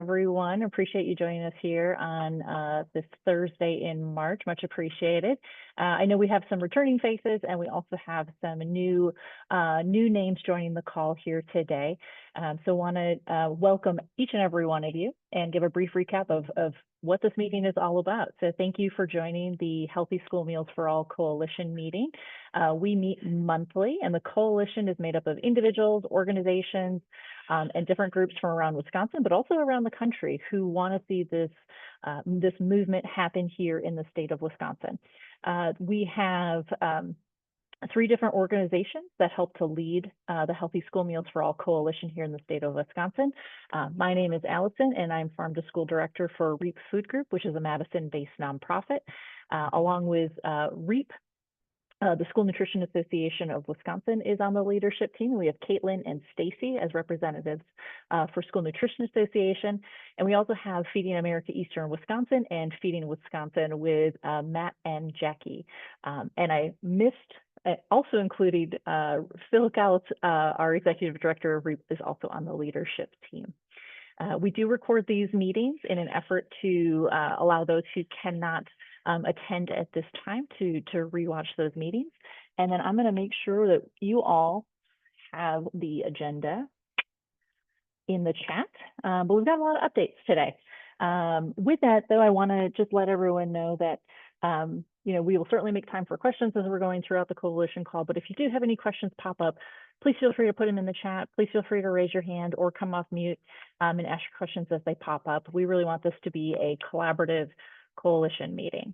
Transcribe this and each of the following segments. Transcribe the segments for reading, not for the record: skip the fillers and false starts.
Everyone. Appreciate you joining us here on this Thursday in March. Much appreciated. I know we have some returning faces, and we also have some new names joining the call here today. So want to welcome each and every one of you and give a brief recap of what this meeting is all about. So thank you for joining the Healthy School Meals for All Coalition meeting. We meet monthly, and the coalition is made up of individuals, organizations, and different groups from around Wisconsin, but also around the country who want to see this movement happen here in the state of Wisconsin. We have 3 different organizations that help to lead the Healthy School Meals for All Coalition here in the state of Wisconsin. My name is Allison, and I'm Farm to School Director for REAP Food Group, which is a Madison-based nonprofit. Along with REAP, the School Nutrition Association of Wisconsin is on the leadership team. We have Caitlin and Stacy as representatives for School Nutrition Association. And we also have Feeding America Eastern Wisconsin and Feeding Wisconsin with Matt and Jackie. And I also included Phil Gallitz, our Executive Director of REAP, is also on the leadership team. We do record these meetings in an effort to allow those who cannot attend at this time to rewatch those meetings. And then I'm going to make sure that you all have the agenda in the chat, but we've got a lot of updates today. With that, though, I want to just let everyone know that we will certainly make time for questions as we're going throughout the coalition call, but if you do have any questions pop up, please feel free to put them in the chat. Please feel free to raise your hand or come off mute and ask your questions as they pop up. We really want this to be a collaborative coalition meeting.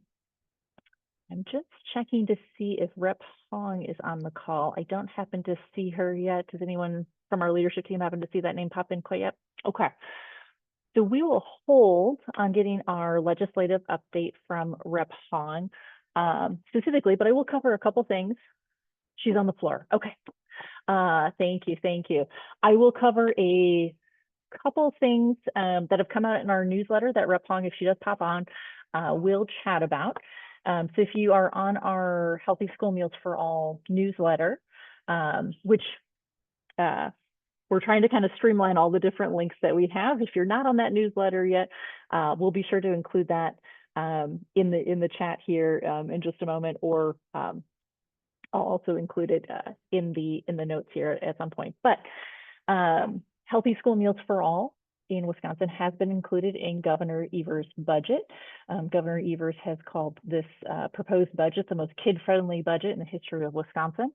I'm just checking to see if Rep Hong is on the call. I don't happen to see her yet. Does anyone from our leadership team happen to see that name pop in quite yet? Okay. So we will hold on getting our legislative update from Rep Hong specifically, but I will cover a couple things. She's on the floor. Okay. Thank you. I will cover a couple things that have come out in our newsletter that Rep Hong, if she does pop on, will chat about. So if you are on our Healthy School Meals for All newsletter, which we're trying to kind of streamline all the different links that we have. If you're not on that newsletter yet, we'll be sure to include that in the chat here in just a moment, or I'll also include it in the notes here at some point. But Healthy School Meals for All in Wisconsin has been included in Governor Evers' budget. Governor Evers has called this proposed budget the most kid-friendly budget in the history of Wisconsin.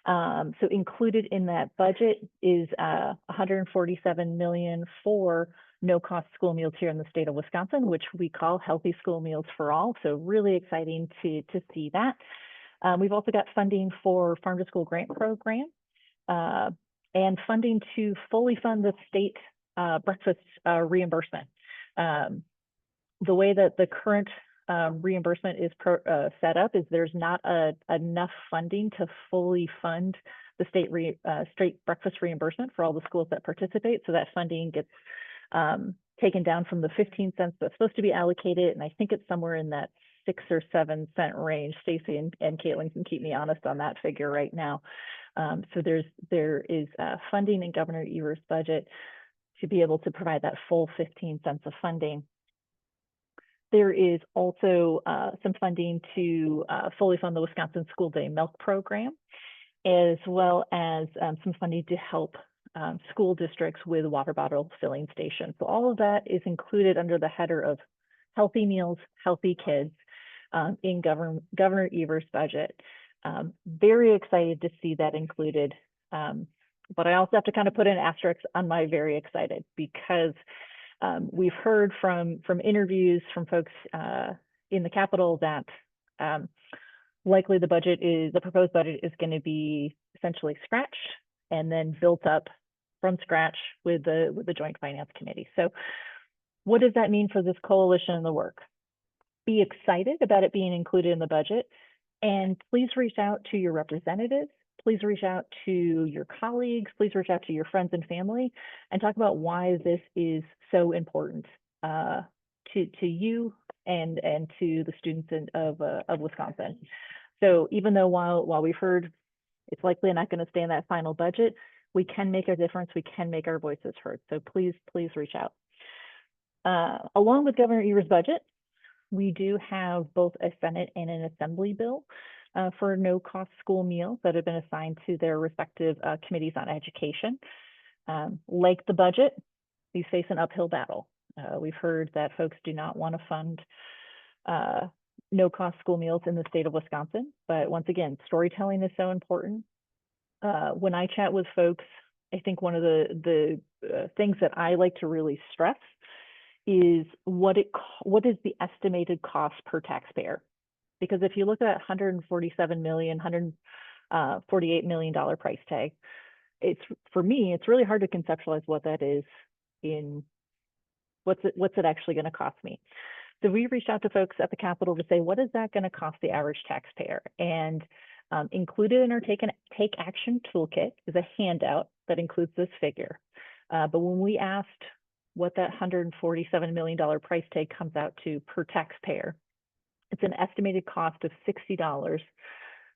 So included in that budget is $147 million for no-cost school meals here in the state of Wisconsin, which we call Healthy School Meals for All. So really exciting to see that. We've also got funding for Farm to School grant program and funding to fully fund the state breakfast reimbursement. The way that the current reimbursement is set up is there's not enough funding to fully fund the state breakfast reimbursement for all the schools that participate. So that funding gets taken down from the 15 cents that's supposed to be allocated, and I think it's somewhere in that 6 or 7 cent range. Stacy and Caitlin can keep me honest on that figure right now. So there is funding in Governor Evers' budget to be able to provide that full 15 cents of funding. There is also some funding to fully fund the Wisconsin School Day Milk Program, as well as some funding to help school districts with water bottle filling stations. So all of that is included under the header of Healthy Meals, Healthy Kids in Governor Evers' budget. Very excited to see that included. But I also have to kind of put an asterisk on my very excited, because we've heard from interviews from folks in the Capitol that likely the proposed budget is going to be essentially scratched and then built up from scratch with the Joint Finance Committee. So what does that mean for this coalition and the work? Be excited about it being included in the budget, and please reach out to your representatives. Please reach out to your colleagues. Please reach out to your friends and family and talk about why this is so important to you and to the students of Wisconsin. So even though while we've heard it's likely not going to stay in that final budget, we can make a difference. We can make our voices heard. So please reach out. Along with Governor Evers' budget, we do have both a Senate and an Assembly bill for no-cost school meals that have been assigned to their respective committees on education. Like the budget, these face an uphill battle. We've heard that folks do not want to fund no-cost school meals in the state of Wisconsin, but once again, storytelling is so important. When I chat with folks, I think one of the things that I like to really stress is what is the estimated cost per taxpayer? Because if you look at $147 million, $148 million price tag, for me, it's really hard to conceptualize what that is in what's it actually going to cost me. So we reached out to folks at the Capitol to say, what is that going to cost the average taxpayer? And included in our Take Action Toolkit is a handout that includes this figure. But when we asked what that $147 million price tag comes out to per taxpayer, it's an estimated cost of $60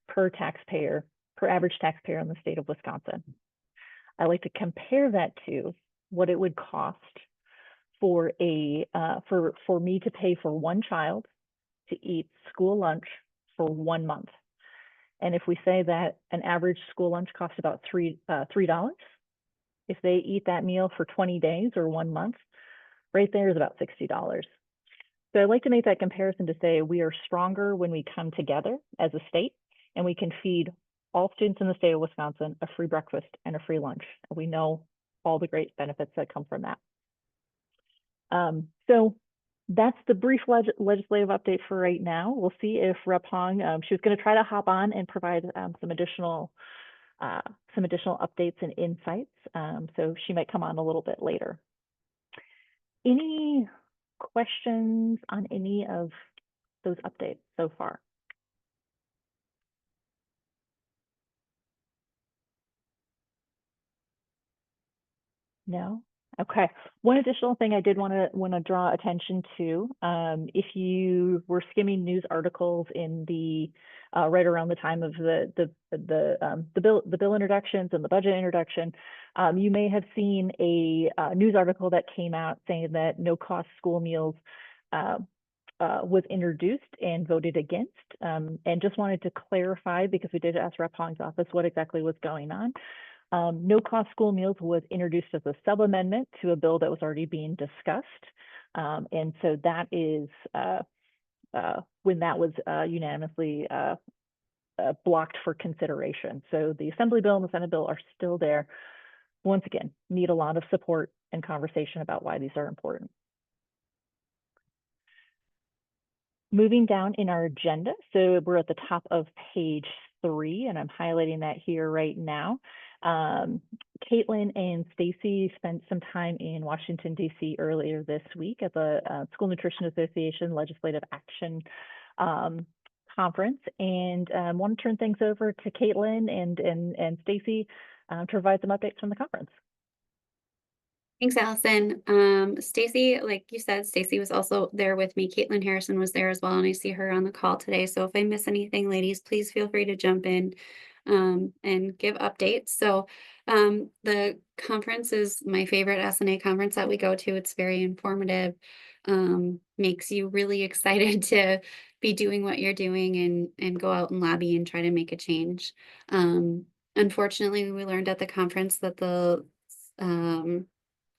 per taxpayer, per average taxpayer in the state of Wisconsin. I like to compare that to what it would cost for for me to pay for one child to eat school lunch for 1 month. And if we say that an average school lunch costs about $3, if they eat that meal for 20 days or 1 month, right there is about $60. So I like to make that comparison to say we are stronger when we come together as a state, and we can feed all students in the state of Wisconsin a free breakfast and a free lunch. And we know all the great benefits that come from that. So that's the brief legislative update for right now. We'll see if Rep. Hong, she was going to try to hop on and provide some additional updates and insights. So she might come on a little bit later. Any questions on any of those updates so far? No? Okay. One additional thing I did want to draw attention to, if you were skimming news articles in the right around the time of the bill introductions and the budget introduction, you may have seen a news article that came out saying that no-cost school meals was introduced and voted against, and just wanted to clarify, because we did ask Rep. Hong's office what exactly was going on. No-cost school meals was introduced as a sub-amendment to a bill that was already being discussed. And so that is when that was unanimously blocked for consideration. So the Assembly bill and the Senate bill are still there. Once again, need a lot of support and conversation about why these are important. Moving down in our agenda, so we're at the top of page 3, and I'm highlighting that here right now. Caitlin and Stacy spent some time in Washington, D.C. earlier this week at the School Nutrition Association Legislative Action Conference, and want to turn things over to Caitlin and Stacy to provide some updates from the conference. Thanks, Allison. Stacy, like you said, Stacy was also there with me. Caitlin Harrison was there as well, and I see her on the call today. So if I miss anything, ladies, please feel free to jump in and give updates. So the conference is my favorite SNA conference that we go to. It's very informative, makes you really excited to be doing what you're doing and go out and lobby and try to make a change. Unfortunately, we learned at the conference that the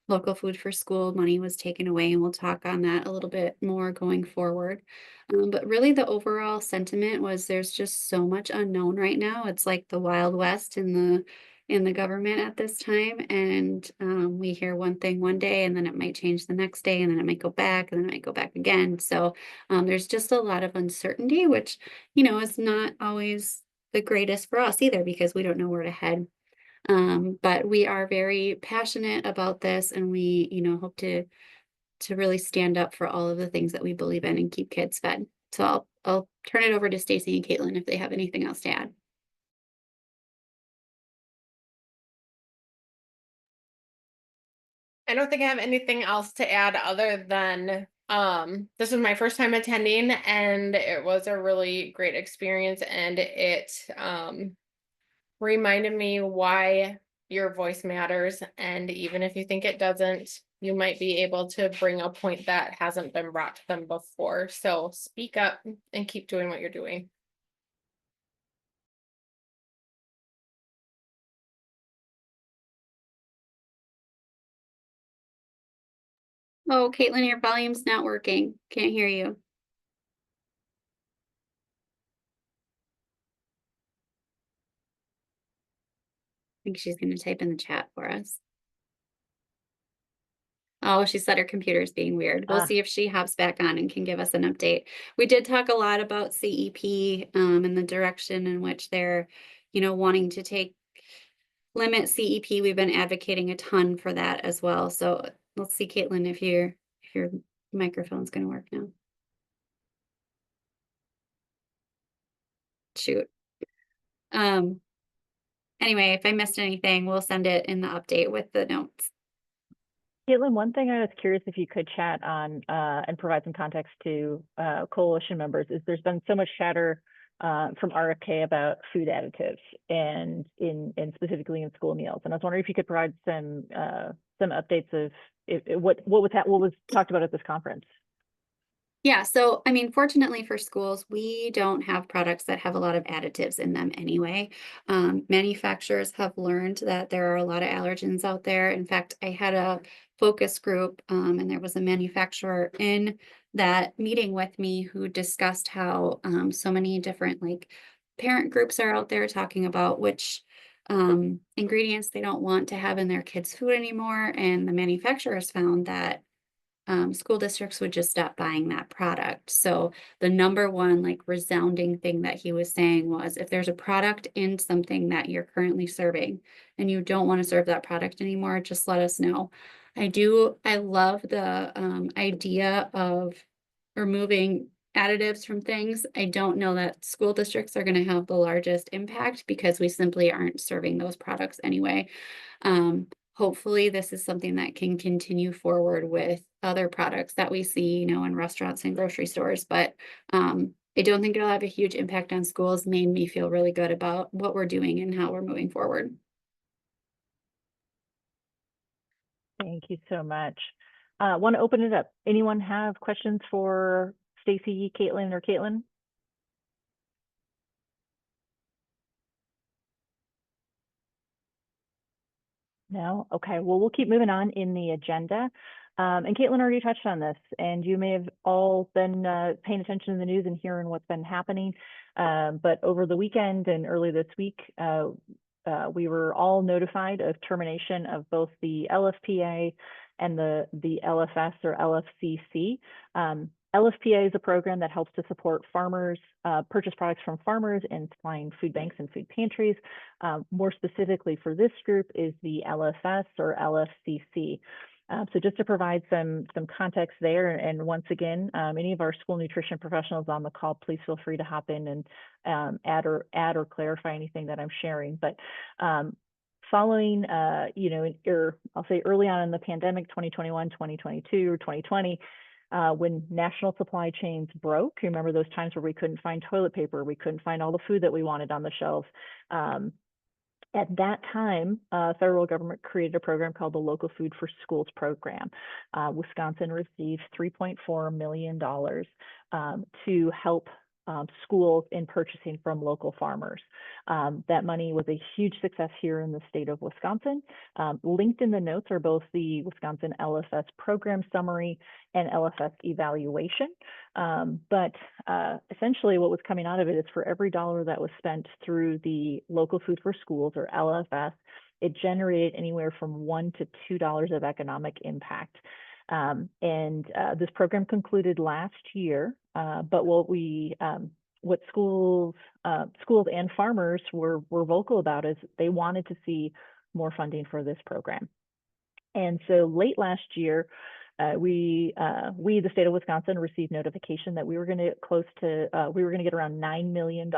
local food for school money was taken away, and we'll talk on that a little bit more going forward. But really the overall sentiment was there's just so much unknown right now. It's like the Wild West in the government at this time. And we hear one thing one day, and then it might change the next day, and then it might go back, and then it might go back again. So there's just a lot of uncertainty, which, is not always the greatest for us either, because we don't know where to head. But we are very passionate about this, and we, hope to really stand up for all of the things that we believe in and keep kids fed. So I'll turn it over to Stacy and Caitlin if they have anything else to add. I don't think I have anything else to add other than this was my first time attending, and it was a really great experience, and it reminded me why your voice matters. And even if you think it doesn't, you might be able to bring a point that hasn't been brought to them before. So speak up and keep doing what you're doing. Oh, Caitlin, your volume's not working. Can't hear you. I think she's going to type in the chat for us. Oh, she said her computer is being weird. We'll see if she hops back on and can give us an update. We did talk a lot about CEP and the direction in which they're, wanting to limit CEP. We've been advocating a ton for that as well. So let's see, Caitlin, if your microphone's going to work now. Shoot. Anyway, if I missed anything, we'll send it in the update with the notes. Caitlin, one thing I was curious if you could chat on and provide some context to coalition members is there's been so much chatter from RFK about food additives and specifically in school meals. And I was wondering if you could provide some updates of what was talked about at this conference. Yeah, so I mean, fortunately for schools, we don't have products that have a lot of additives in them anyway. Manufacturers have learned that there are a lot of allergens out there. In fact, I had a focus group and there was a manufacturer in that meeting with me who discussed how so many different parent groups are out there talking about which ingredients they don't want to have in their kids' food anymore. And the manufacturers found that school districts would just stop buying that product. So the number one resounding thing that he was saying was, if there's a product in something that you're currently serving and you don't want to serve that product anymore, just let us know. I love the idea of removing additives from things. I don't know that school districts are going to have the largest impact because we simply aren't serving those products anyway. Hopefully this is something that can continue forward with other products that we see, in restaurants and grocery stores. But I don't think it'll have a huge impact on schools. Made me feel really good about what we're doing and how we're moving forward. Thank you so much. Want to open it up. Anyone have questions for Stacy, Caitlin, or Caitlin? No? Okay, well, we'll keep moving on in the agenda. And Caitlin already touched on this, and you may have all been paying attention to the news and hearing what's been happening. But over the weekend and early this week, we were all notified of termination of both the LFPA and the LFS or LFCC. LFPA is a program that helps to support farmers, purchase products from farmers and supplying food banks and food pantries. More specifically for this group is the LFS or LFCC. So just to provide some context there, and once again, any of our school nutrition professionals on the call, please feel free to hop in and add or clarify anything that I'm sharing. But following, I'll say early on in the pandemic, 2021, 2022, or 2020, when national supply chains broke, you remember those times where we couldn't find toilet paper, we couldn't find all the food that we wanted on the shelves. At that time, federal government created a program called the Local Food for Schools program. Wisconsin received $3.4 million to help schools in purchasing from local farmers. That money was a huge success here in the state of Wisconsin. Linked in the notes are both the Wisconsin LFS program summary and LFS evaluation. But essentially what was coming out of it is for every dollar that was spent through the Local Food for Schools or LFS, it generated anywhere from $1 to $2 of economic impact. This program concluded last year, but what schools and farmers were vocal about is they wanted to see more funding for this program. And so late last year, we, the state of Wisconsin, received notification that we were going to get around $9 million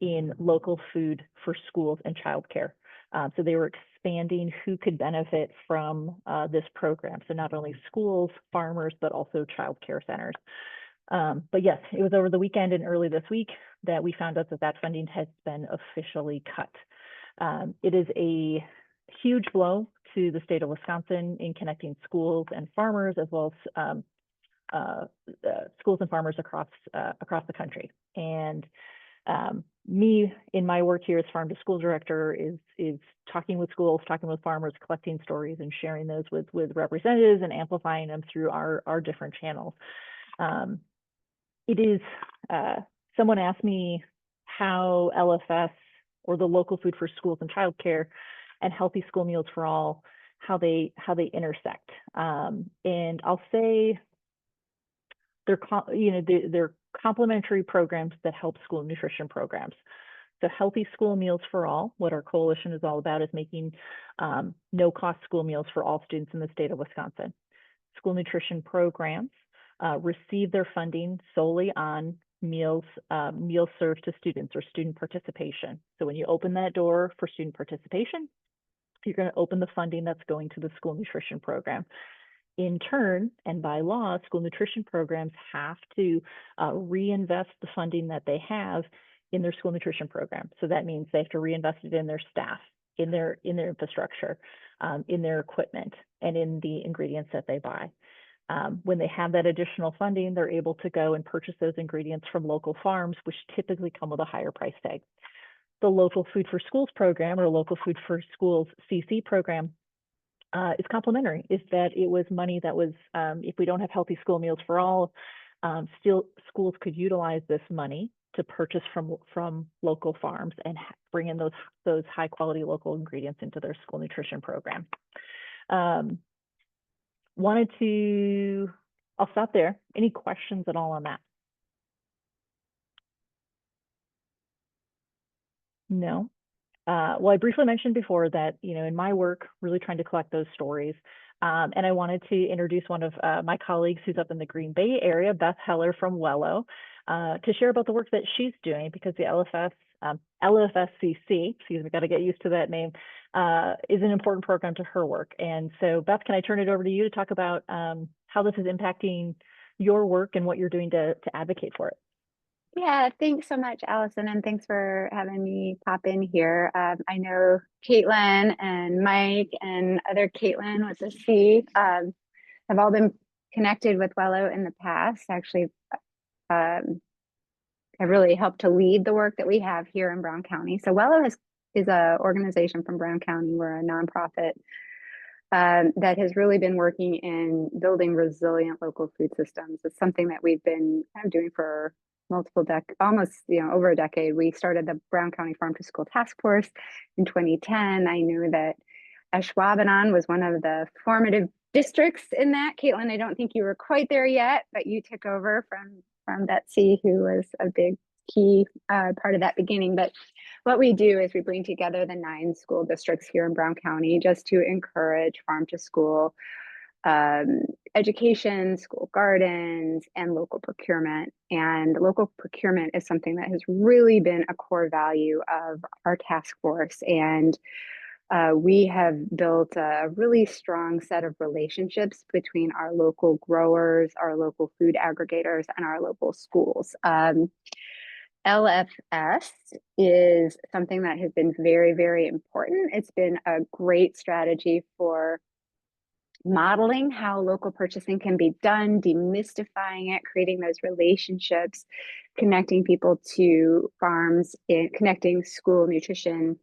in local food for schools and childcare. So they were expanding who could benefit from this program. So not only schools, farmers, but also childcare centers. But yes, it was over the weekend and early this week that we found out that funding has been officially cut. It is huge blow to the state of Wisconsin in connecting schools and farmers, as well as schools and farmers across the country. And me in my work here as farm to school director is talking with schools, talking with farmers, collecting stories and sharing those with representatives and amplifying them through our different channels. It is, someone asked me how LFS, or the local food for schools and childcare, and healthy school meals for all, how they intersect. And I'll say they're complementary programs that help school nutrition programs. So healthy school meals for all, what our coalition is all about, is making no-cost school meals for all students in the state of Wisconsin. School nutrition programs receive their funding solely on meals served to students or student participation. So when you open that door for student participation, you're going to open the funding that's going to the school nutrition program. In turn, and by law, school nutrition programs have to reinvest the funding that they have in their school nutrition program. So that means they have to reinvest it in their staff, in their infrastructure, in their equipment, and in the ingredients that they buy. When they have that additional funding, they're able to go and purchase those ingredients from local farms, which typically come with a higher price tag. The Local Food for Schools program, or Local Food for Schools CC program, is complementary. Is that it was money that was, if we don't have healthy school meals for all, still schools could utilize this money to purchase from local farms and bring in those high quality local ingredients into their school nutrition program. I'll stop there. Any questions at all on that? No. Well, I briefly mentioned before that, in my work, really trying to collect those stories. And I wanted to introduce one of my colleagues who's up in the Green Bay area, Beth Heller from Wello, to share about the work that she's doing, because the LFSCC, excuse me, got to get used to that name, is an important program to her work. And so, Beth, can I turn it over to you to talk about how this is impacting your work and what you're doing to advocate for it? Yeah, thanks so much, Allison, and thanks for having me pop in here. I know Caitlin and Mike and other Caitlin with the C have all been connected with Wello in the past. Actually, have really helped to lead the work that we have here in Brown County. So Wello is an organization from Brown County. We're a nonprofit that has really been working in building resilient local food systems. It's something that we've been kind of doing for multiple almost over a decade. We started the Brown County Farm to School Task Force in 2010. I knew that Ashwaubenon was one of the formative districts in that. Caitlin, I don't think you were quite there yet, but you took over from Betsy, who was a big key part of that beginning. But what we do is we bring together the 9 school districts here in Brown County just to encourage farm to school education, school gardens, and local procurement. And local procurement is something that has really been a core value of our task force. And we have built a really strong set of relationships between our local growers, our local food aggregators, and our local schools. LFS is something that has been very, very important. It's been a great strategy for modeling how local purchasing can be done, demystifying it, creating those relationships, connecting people to farms, connecting school nutrition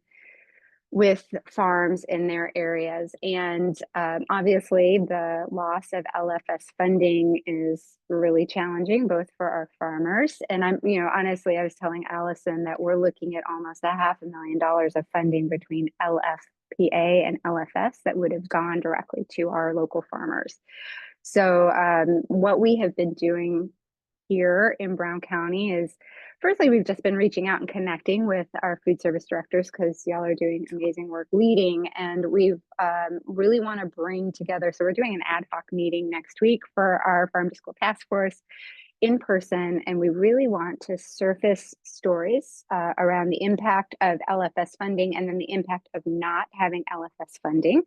with farms in their areas. And obviously the loss of LFS funding is really challenging, both for our farmers. And honestly, I was telling Allison that we're looking at almost $500,000 of funding between LFPA and LFS that would have gone directly to our local farmers. So what we have been doing here in Brown County is, firstly, we've just been reaching out and connecting with our food service directors, because y'all are doing amazing work leading, and we've really want to bring together. So we're doing an ad hoc meeting next week for our Farm to School Task Force in person, and we really want to surface stories around the impact of LFS funding and then the impact of not having LFS funding.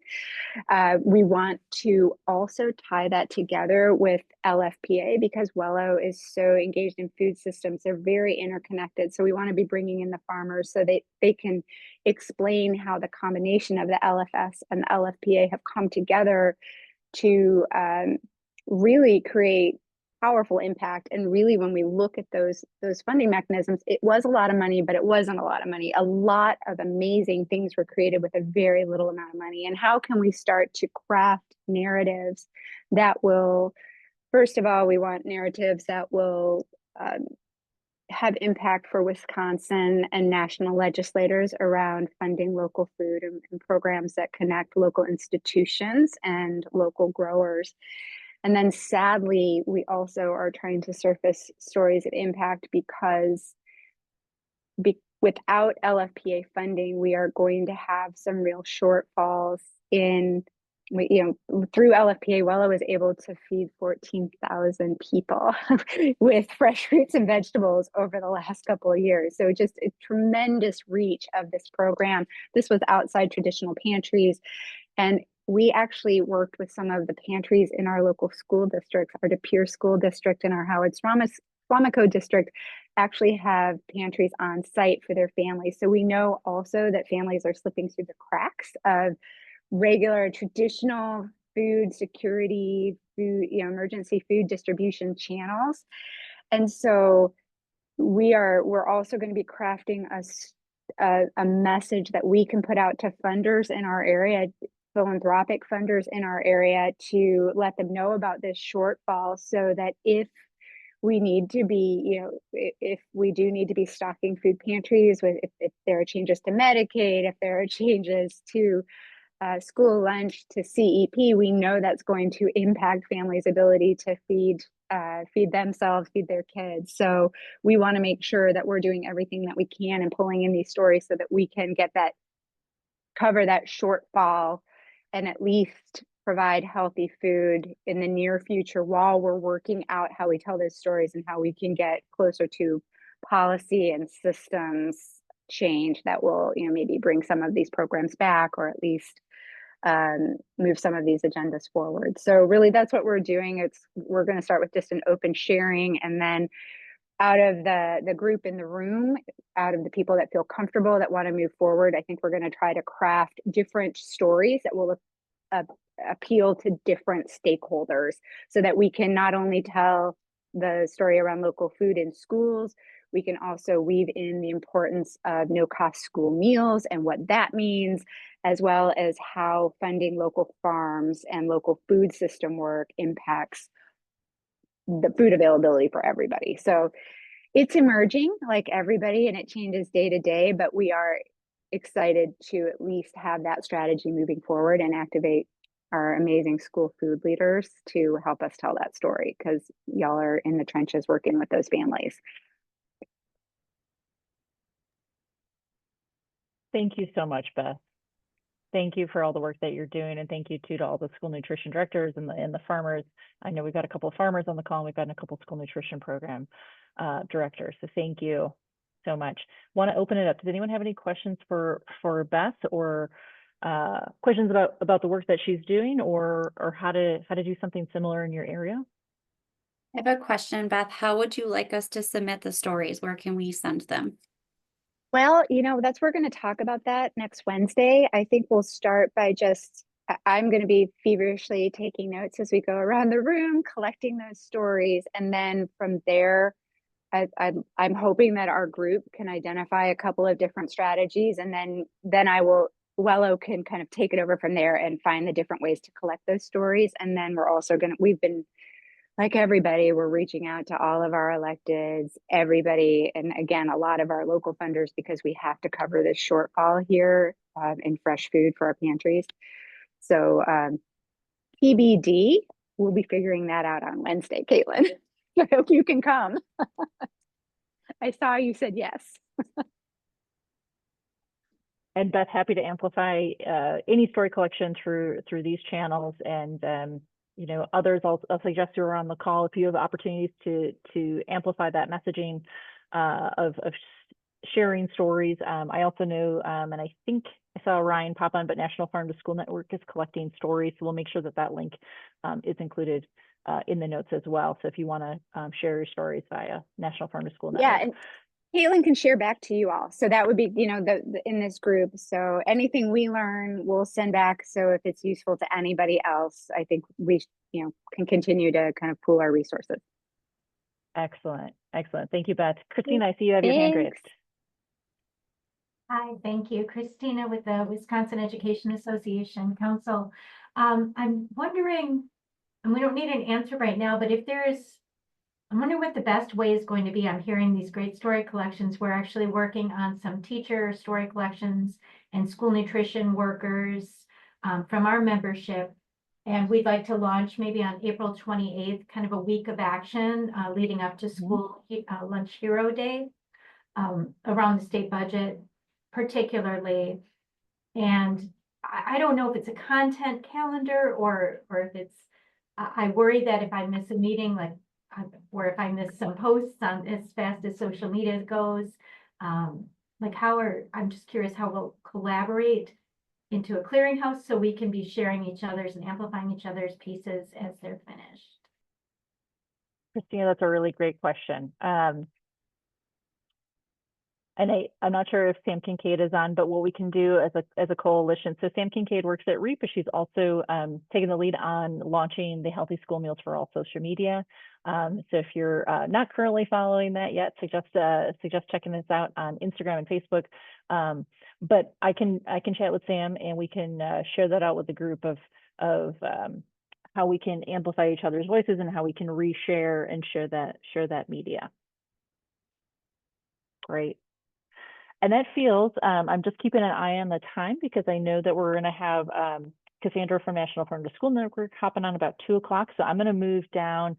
We want to also tie that together with LFPA because Wello is so engaged in food systems. They're very interconnected. So we want to be bringing in the farmers so they can explain how the combination of the LFS and the LFPA have come together to really create powerful impact. And really, when we look at those funding mechanisms, it was a lot of money, but it wasn't a lot of money. A lot of amazing things were created with a very little amount of money. And how can we start to craft narratives that will, first of all, we want narratives that will have impact for Wisconsin and national legislators around funding local food and programs that connect local institutions and local growers. And then sadly, we also are trying to surface stories of impact because without LFPA funding, we are going to have some real shortfalls in, through LFPA, Wello was able to feed 14,000 people with fresh fruits and vegetables over the last couple of years. So just a tremendous reach of this program. This was outside traditional pantries. And we actually worked with some of the pantries in our local school districts. Our De Pere School District and our Howard Swamico District actually have pantries on site for their families. So we know also that families are slipping through the cracks of regular traditional food security, emergency food distribution channels. And so we're also going to be crafting a message that we can put out to funders in our area, philanthropic funders in our area, to let them know about this shortfall so that if we need to be, if we do need to be stocking food pantries, if there are changes to Medicaid, if there are changes to school lunch, to CEP, we know that's going to impact families' ability to feed themselves, feed their kids. So we want to make sure that we're doing everything that we can and pulling in these stories so that we can cover that shortfall and at least provide healthy food in the near future while we're working out how we tell those stories and how we can get closer to policy and systems change that will, maybe bring some of these programs back or at least move some of these agendas forward. So really that's what we're doing. We're going to start with just an open sharing, and then out of the group in the room, out of the people that feel comfortable, that want to move forward, I think we're going to try to craft different stories that will appeal to different stakeholders so that we can not only tell the story around local food in schools, we can also weave in the importance of no-cost school meals and what that means, as well as how funding local farms and local food system work impacts the food availability for everybody. So it's emerging like everybody, and it changes day to day, but we are excited to at least have that strategy moving forward and activate our amazing school food leaders to help us tell that story, because y'all are in the trenches working with those families. Thank you so much, Beth. Thank you for all the work that you're doing, and thank you to all the school nutrition directors and the farmers. I know we've got a couple of farmers on the call, and we've got a couple of school nutrition program directors. So thank you so much. Want to open it up. Does anyone have any questions for Beth, or questions about the work that she's doing, or how to do something similar in your area? I have a question, Beth. How would you like us to submit the stories? Where can we send them? Well, we're going to talk about that next Wednesday. I think we'll start by I'm going to be feverishly taking notes as we go around the room, collecting those stories. And then from there, I'm hoping that our group can identify a couple of different strategies, and then Wello can kind of take it over from there and find the different ways to collect those stories. And then we're also we've been, like everybody, we're reaching out to all of our electeds, everybody, and again, a lot of our local funders, because we have to cover this shortfall here in fresh food for our pantries. So TBD, we'll be figuring that out on Wednesday, Caitlin. I hope you can come. I saw you said yes. And Beth, happy to amplify any story collection through these channels. And you know, others I'll suggest who are on the call, if you have opportunities to amplify that messaging of sharing stories. I also know, and I think I saw Ryan pop on, but National Farm to School Network is collecting stories. So we'll make sure that that link is included in the notes as well. So if you want to share your stories via National Farm to School Network. Yeah, and Caitlin can share back to you all. So that would be, you know, the in this group. So anything we learn, we'll send back. So if it's useful to anybody else, I think we, you know, can continue to kind of pool our resources. Excellent. Excellent. Thank you, Beth. Christina, I see you have your hand raised. Thanks. Hi, thank you. Christina with the Wisconsin Education Association Council. I'm wondering, and we don't need an answer right now, but if I'm wondering what the best way is going to be. I'm hearing these great story collections. We're actually working on some teacher story collections and school nutrition workers from our membership. And we'd like to launch maybe on April 28th, kind of a week of action leading up to school lunch hero day around the state budget particularly. And I don't know if it's a content calendar or if it's, I worry that if I miss a meeting, like, or if I miss some posts on as fast as social media goes, like I'm just curious how we'll collaborate into a clearinghouse so we can be sharing each other's and amplifying each other's pieces as they're finished. Christina, that's a really great question. And I'm not sure if Sam Kincaid is on, but what we can do as a coalition. So Sam Kincaid works at REAP, but she's also taking the lead on launching the Healthy School Meals for All social media. So if you're not currently following that yet, suggest checking this out on Instagram and Facebook. But I can chat with Sam and we can share that out with the group of how we can amplify each other's voices and how we can reshare and share that media. Great. And that feels, I'm just keeping an eye on the time because I know that we're going to have Cassandra from National Farm to School Network hopping on about 2 o'clock. So I'm going to move down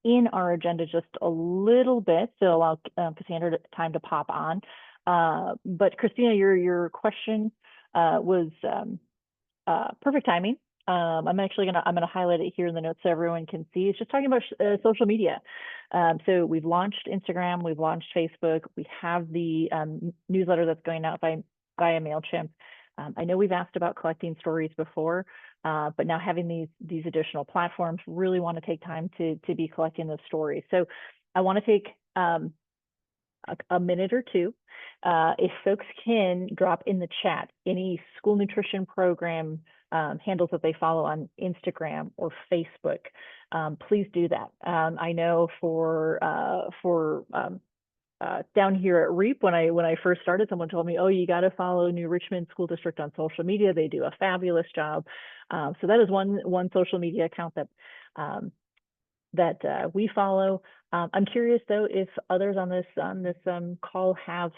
in our agenda just a little bit to allow Cassandra time to pop on. But Christina, your question was perfect timing. I'm actually gonna highlight it here in the notes so everyone can see. It's just talking about social media. So we've launched Instagram, we've launched Facebook, we have the newsletter that's going out via MailChimp. I know we've asked about collecting stories before, but now having these additional platforms, really want to take time to be collecting those stories. So I want to take a minute or two. If folks can drop in the chat any school nutrition program handles that they follow on Instagram or Facebook, please do that. I know for down here at REAP, when I first started, someone told me, oh, you got to follow New Richmond School District on social media. They do a fabulous job. So that is one social media account that we follow. I'm curious though if others on this call have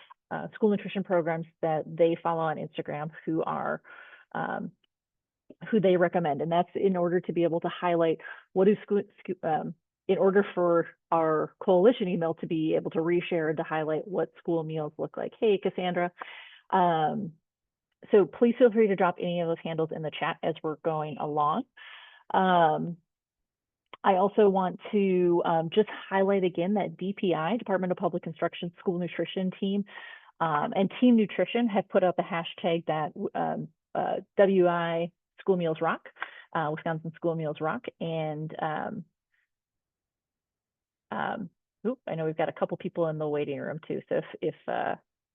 school nutrition programs that they follow on Instagram who they recommend, and that's in order to be able to highlight what is in order for our coalition email to be able to reshare and to highlight what school meals look like. Hey, Cassandra. So please feel free to drop any of those handles in the chat as we're going along. I also want to just highlight again that DPI, Department of Public Instruction School Nutrition Team, and Team Nutrition have put up a hashtag that WI School Meals Rock, Wisconsin School Meals Rock. And I know we've got a couple people in the waiting room too. So if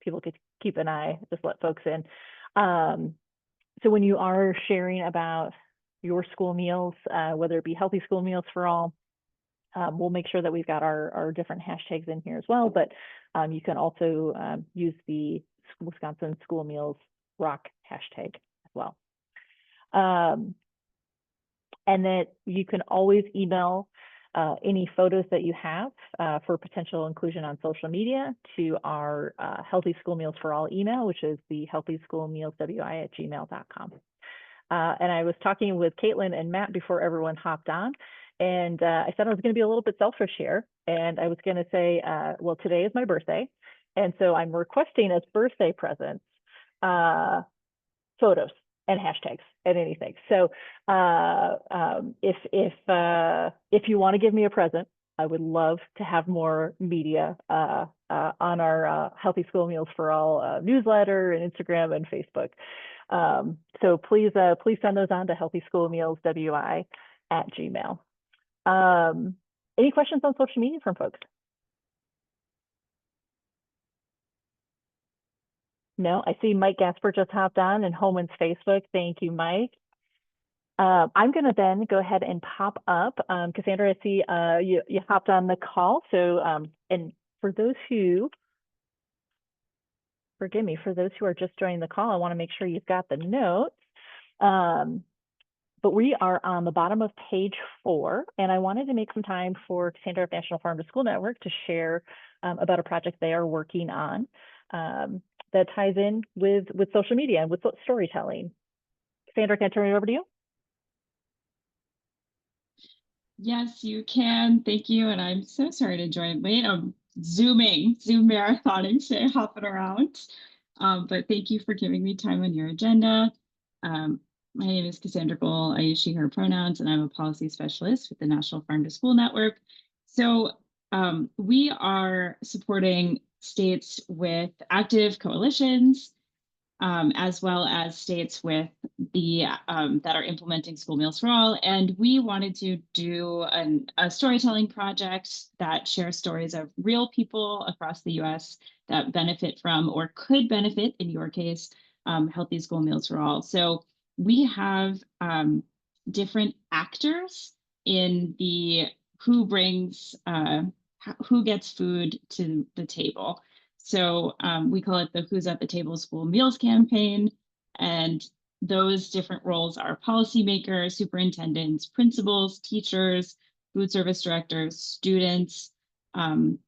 people could keep an eye, just let folks in. So when you are sharing about your school meals, whether it be Healthy School Meals for All, we'll make sure that we've got our different hashtags in here as well, but you can also use the Wisconsin School Meals Rock hashtag as well. And that you can always email any photos that you have for potential inclusion on social media to our Healthy School Meals for All email, which is the healthyschoolmealswi@gmail.com. And I was talking with Caitlin and Matt before everyone hopped on, and I said I was going to be a little bit selfish here, and I was going to say, well, today is my birthday, and so I'm requesting as birthday presents photos and hashtags and anything. So if you want to give me a present, I would love to have more media on our Healthy School Meals for All newsletter and Instagram and Facebook. So please send those on to healthyschoolmealswi@gmail. Any questions on social media from folks? No, I see Mike Gasper just hopped on and Holman's Facebook. Thank you, Mike. I'm going to then go ahead and pop up. Cassandra, I see you hopped on the call. So, and for those who, forgive me, for those who are just joining the call, I want to make sure you've got the notes. But we are on the bottom of page 4, and I wanted to make some time for Cassandra of National Farm to School Network to share about a project they are working on that ties in with social media and with storytelling. Cassandra, can I turn it over to you? Yes, you can. Thank you. And I'm so sorry to join late. I'm Zoom marathoning, so hopping around. But thank you for giving me time on your agenda. My name is Cassandra Gohl. I use she, her pronouns, and I'm a policy specialist with the National Farm to School Network. So we are supporting states with active coalitions, as well as states with the that are implementing school meals for all. And we wanted to do a storytelling project that shares stories of real people across the US that benefit from, or could benefit in your case, healthy school meals for all. So we have different actors in the who brings, who gets food to the table. So we call it the Who's at the Table School Meals campaign. And those different roles are policymakers, superintendents, principals, teachers, food service directors, students, and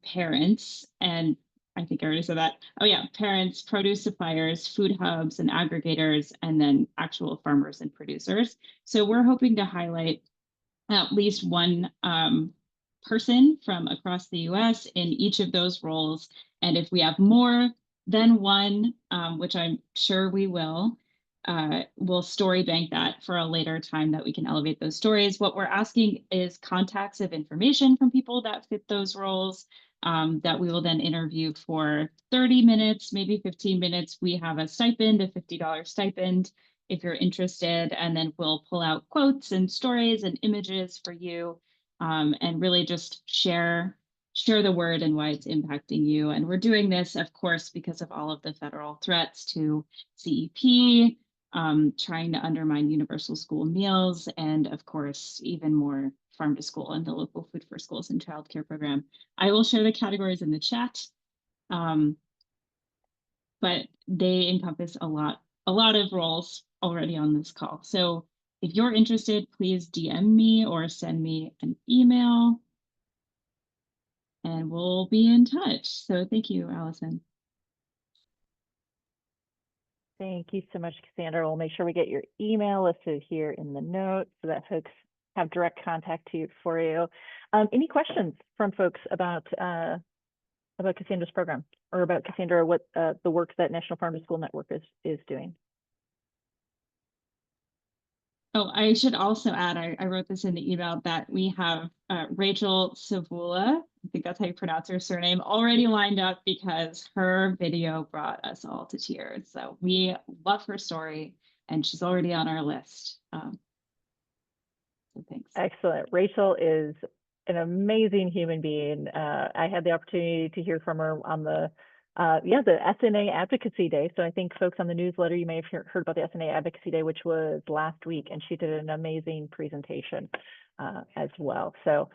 parents. And I think I already said that. Oh yeah, parents, produce suppliers, food hubs and aggregators, and then actual farmers and producers. So we're hoping to highlight at least one person from across the US in each of those roles. And if we have more than one, which I'm sure we will, we'll story bank that for a later time that we can elevate those stories. What we're asking is contacts of information from people that fit those roles, that we will then interview for 30 minutes, maybe 15 minutes. We have a stipend, a $50 stipend if you're interested, and then we'll pull out quotes and stories and images for you, and really just share the word and why it's impacting you. And we're doing this, of course, because of all of the federal threats to CEP, trying to undermine universal school meals, and of course, even more farm to school and the local food for schools and childcare program. I will share the categories in the chat, but they encompass a lot of roles already on this call. So if you're interested, please DM me or send me an email and we'll be in touch. So thank you, Allison. Thank you so much, Cassandra. We'll make sure we get your email listed here in the notes so that folks have direct contact for you. Any questions from folks about Cassandra's program, or about Cassandra, what the work that National Farm to School Network is doing? Oh, I should also add, I wrote this in the email, that we have Rachel Savula, I think that's how you pronounce her surname, already lined up because her video brought us all to tears. So we love her story and she's already on our list. So thanks. Excellent. Rachel is an amazing human being. I had the opportunity to hear from her on the SNA Advocacy Day. So I think folks on the newsletter, you may have heard about the SNA Advocacy Day, which was last week, and she did an amazing presentation as well. So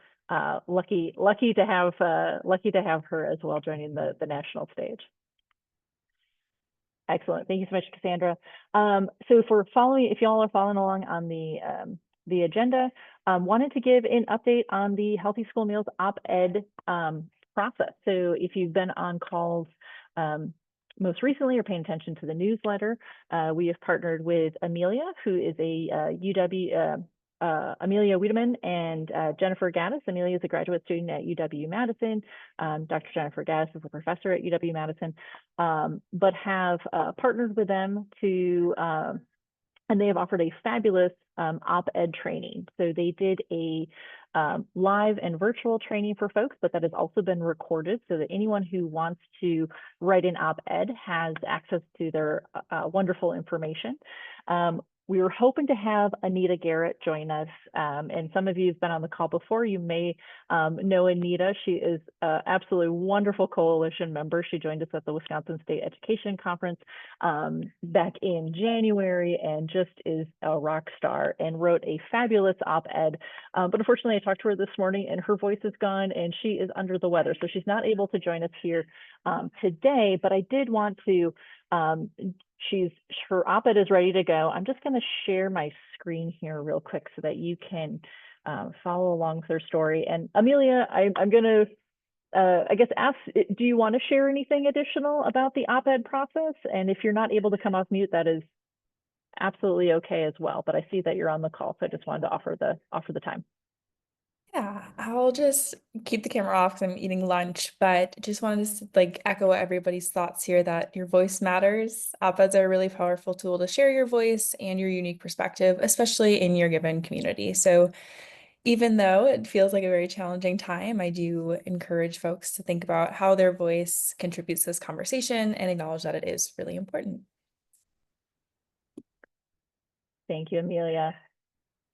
lucky to have her as well joining the national stage. Excellent. Thank you so much, Cassandra. So if y'all are following along on the agenda, wanted to give an update on the Healthy School Meals op-ed process. So if you've been on calls most recently or paying attention to the newsletter, we have partnered with Amelia, who is a Amelia Wiedemann and Jennifer Gaddis. Amelia is a graduate student at UW-Madison. Dr. Jennifer Gaddis is a professor at UW-Madison, but have partnered with them to and they have offered a fabulous op-ed training. So they did a live and virtual training for folks, but that has also been recorded so that anyone who wants to write an op-ed has access to their wonderful information. We were hoping to have Anita Garrett join us, and some of you have been on the call before. You may know Anita. She is an absolutely wonderful coalition member. She joined us at the Wisconsin State Education Conference back in January and just is a rock star and wrote a fabulous op-ed. But unfortunately, I talked to her this morning and her voice is gone and she is under the weather. So she's not able to join us here today, but I did want to her op-ed is ready to go. I'm just going to share my screen here real quick so that you can follow along with her story. And Amelia, I'm going to, I guess, ask, do you want to share anything additional about the op-ed process? And if you're not able to come off mute, that is absolutely okay as well. But I see that you're on the call, so I just wanted to offer the time. Yeah, I'll just keep the camera off because I'm eating lunch, but just wanted to like echo everybody's thoughts here that your voice matters. Op-eds are a really powerful tool to share your voice and your unique perspective, especially in your given community. So even though it feels like a very challenging time, I do encourage folks to think about how their voice contributes to this conversation and acknowledge that it is really important. Thank you, Amelia.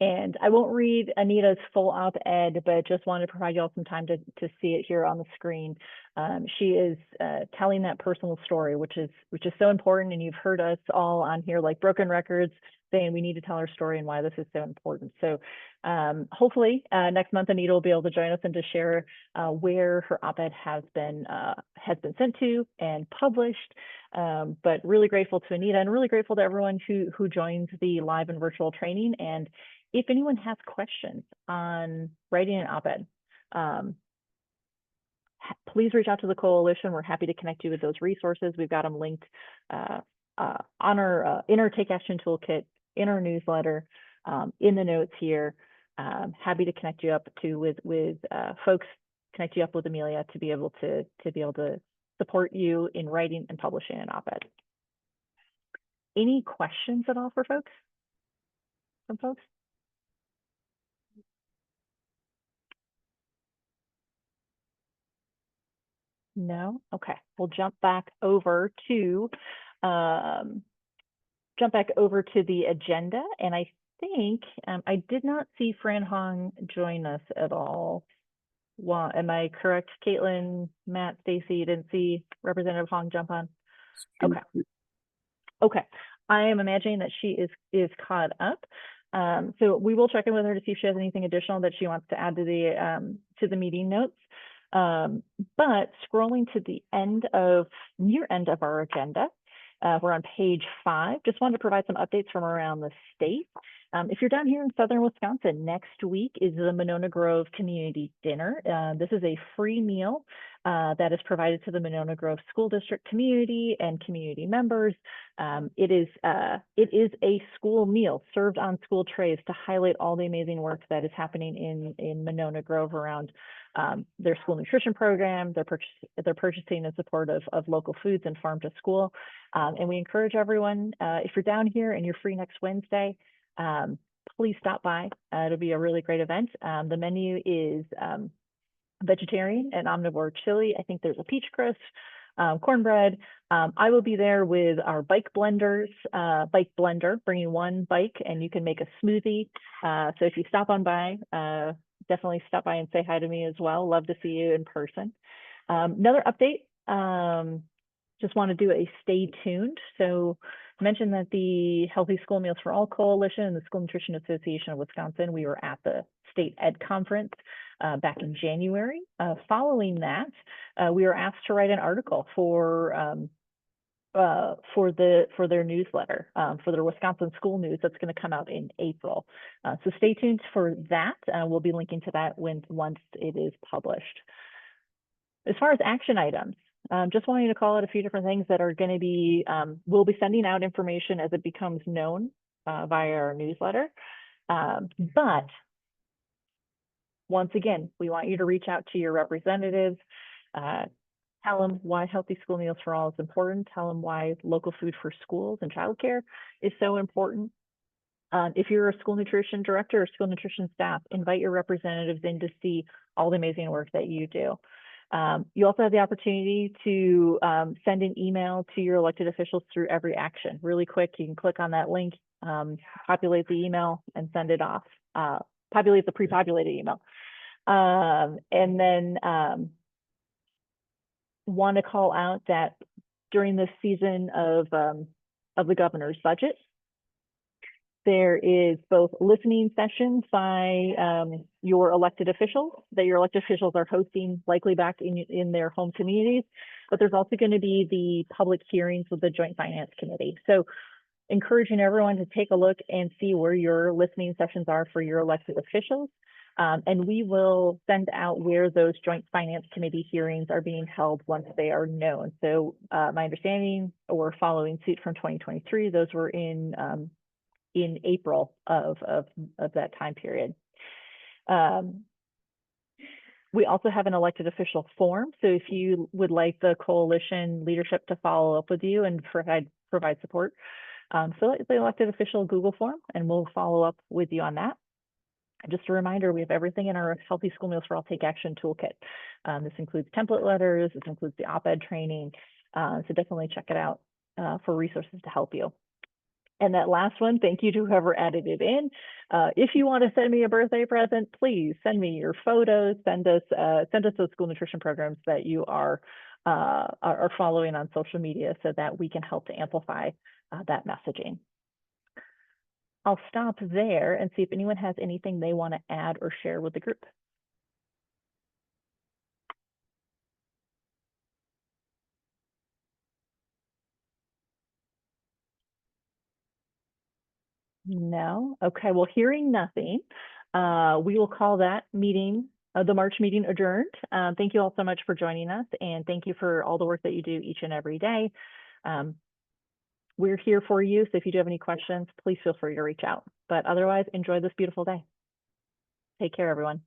And I won't read Anita's full op-ed, but just wanted to provide you all some time to see it here on the screen. She is telling that personal story, which is so important. And you've heard us all on here like broken records saying we need to tell our story and why this is so important. So hopefully next month, Anita will be able to join us and to share where her op-ed has been sent to and published. But really grateful to Anita and really grateful to everyone who joins the live and virtual training. And if anyone has questions on writing an op-ed, please reach out to the coalition. We're happy to connect you with those resources. We've got them linked in our Take Action Toolkit, in our newsletter, in the notes here. Happy to connect you up with folks, connect you up with Amelia to be able to support you in writing and publishing an op-ed. Any questions at all for folks? From folks? No? Okay. We'll jump back over to the agenda. And I think I did not see Fran Hong join us at all. Well, am I correct? Caitlin, Matt, Stacy, you didn't see Representative Hong jump on? Okay. Okay. I am imagining that she is caught up. So we will check in with her to see if she has anything additional that she wants to add to the meeting notes. But scrolling to the near end of our agenda, we're on page 5. Just wanted to provide some updates from around the state. If you're down here in southern Wisconsin, next week is the Monona Grove Community Dinner. This is a free meal that is provided to the Monona Grove School District community and community members. It is a school meal served on school trays to highlight all the amazing work that is happening in Monona Grove around their school nutrition program. They're purchasing in support of local foods and farm to school. And we encourage everyone, if you're down here and you're free next Wednesday, please stop by. It'll be a really great event. The menu is vegetarian and omnivore chili. I think there's a peach crisp, cornbread. I will be there with our bike blender, bringing one bike, and you can make a smoothie. So if you stop on by, definitely stop by and say hi to me as well. Love to see you in person. Another update, just want to do a stay tuned. So I mentioned that the Healthy School Meals for All Coalition and the School Nutrition Association of Wisconsin, we were at the State Ed Conference back in January. Following that, we were asked to write an article for their newsletter, for their Wisconsin School News that's going to come out in April. So stay tuned for that. We'll be linking to that once it is published. As far as action items, just wanting to call out a few different things that are going to be, we'll be sending out information as it becomes known via our newsletter. But once again, we want you to reach out to your representatives, tell them why Healthy School Meals for All is important, tell them why local food for schools and childcare is so important. If you're a school nutrition director or school nutrition staff, invite your representatives in to see all the amazing work that you do. You also have the opportunity to send an email to your elected officials through every action. Really quick, you can click on that link, populate the email, and send it off. Populate the pre-populated email. And then want to call out that during this season of the governor's budget, there is both listening sessions by your elected officials that your elected officials are hosting, likely back in their home communities, but there's also going to be the public hearings with the Joint Finance Committee. So encouraging everyone to take a look and see where your listening sessions are for your elected officials. And we will send out where those Joint Finance Committee hearings are being held once they are known. So my understanding, or following suit from 2023, those were in April of that time period. We also have an elected official form. So if you would like the coalition leadership to follow up with you and provide support, fill out the elected official Google form and we'll follow up with you on that. Just a reminder, we have everything in our Healthy School Meals for All Take Action toolkit. This includes template letters, this includes the op-ed training. So definitely check it out for resources to help you. And that last one, thank you to whoever added it in. If you want to send me a birthday present, please send me your photos, send us those school nutrition programs that you are following on social media so that we can help to amplify that messaging. I'll stop there and see if anyone has anything they want to add or share with the group. No? Okay, well, hearing nothing, we will call that meeting, the March meeting, adjourned. Thank you all so much for joining us, and thank you for all the work that you do each and every day. We're here for you, so if you do have any questions, please feel free to reach out. But otherwise, enjoy this beautiful day. Take care, everyone.